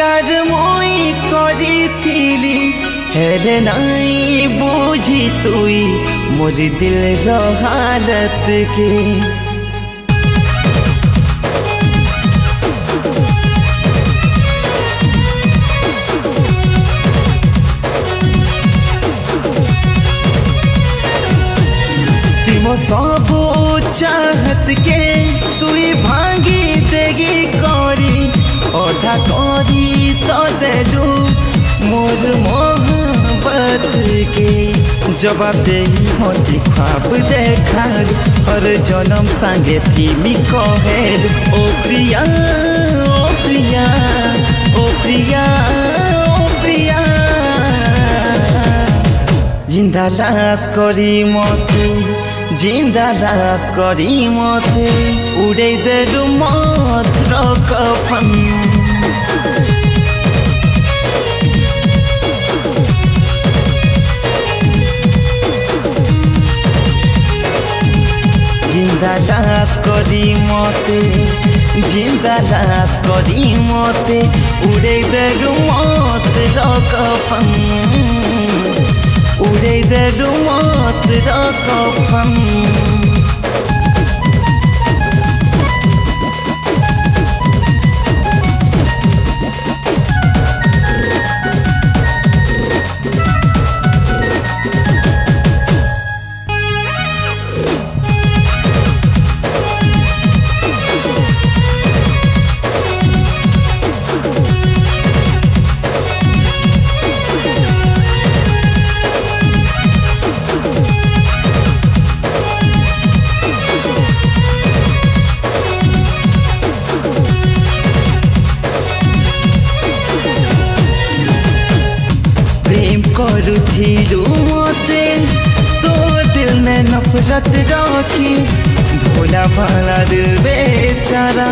प्यार मोई करी हेरे नाई बुझी तुई मोर दिल रो हालत के तिमो सब चाहत के तुई भांगी देगी करी ओधा करी तो देलू मोर मोहब्बत के जवाब दे मोटी ख्वाब देखा और जन्म संगे थी मी कहेल ओ प्रिया ओ प्रिया ओ प्रिया ओ प्रिया जिंदा लाश करी मते जिंदा लाश करी मते उड़े देलु मात्र कफन जिंदा लाश करी मते जिंदा लाश करी मते उड़े देलु मात्र कफन उड़े देलु मात्र कफन करुथिलु मते तो दिल ने नफरत रखी भोला भाला दिल बेचारा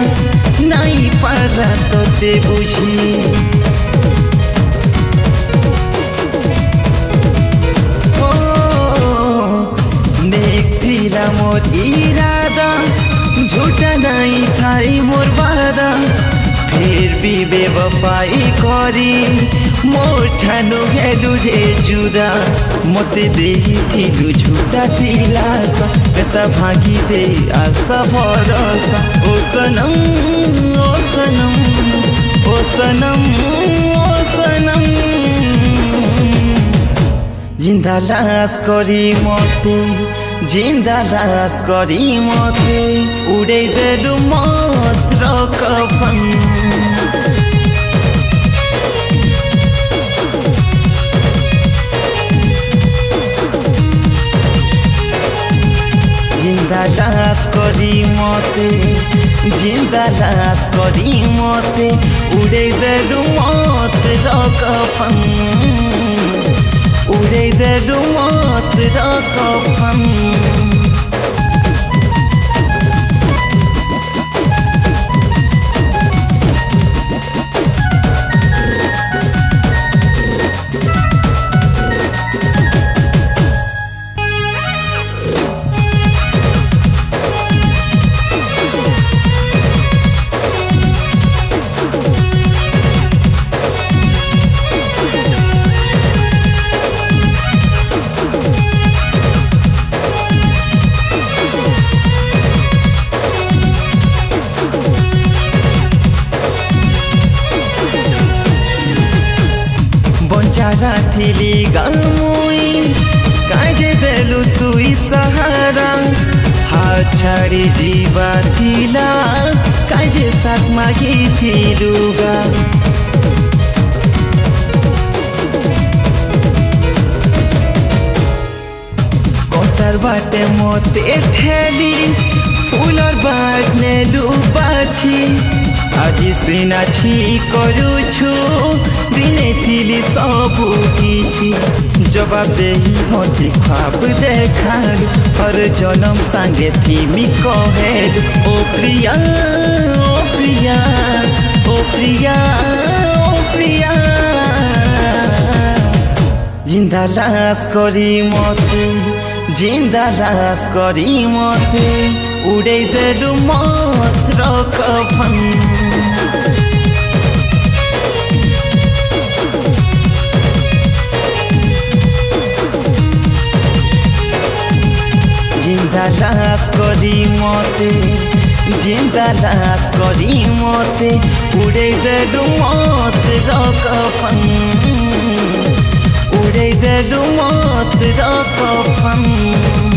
नहीं पारा तो ते बुझी ओ देखथिला मोर इरादा झूठा नहीं थाई मोर वादा फिर भी बेवफाई करी मोर ठानु हेलु जे जुदा मते देहिथिलु झूठा दिलासा कता भागी दे आशा भरोसा ओ सनम ओ सनम ओ सनम ओ सनम जिंदा लाश करी मते जिंदा लाश करी मते उड़े देलु मात्र कफन जिंदा लाश करी मते जिंदा लाश करी मते उड़े देलु मात्र कफन उड़े देलु मात्र कफन बंजारा थिली गामुई काजे देलु तुई सहारा हाथ छाड़ी जीवा थिला काजे साथ मागी थिलुगा कोतर बाटे मोते ठेली फूलर बाट नेलु बाछी আজি সিনা ছি করুছু দিনে থিলি সবু কিছু জবাব দেহি মতে খ্বাব দেখাল হর জনম সাঙ্গে থিমি কহেল ও প্রিয়া ও প্রিয়া ও প্রিয়া ও প্রিয়া জিন্দা লাশ করি মতে जिंदा लाश करी मते उड़े देलु मात्र कफन। जिंदा लाश करी मते जिंदा लाश करी मते उड़े देलु मौत रो कफन उड़े देलु मौत रो कफन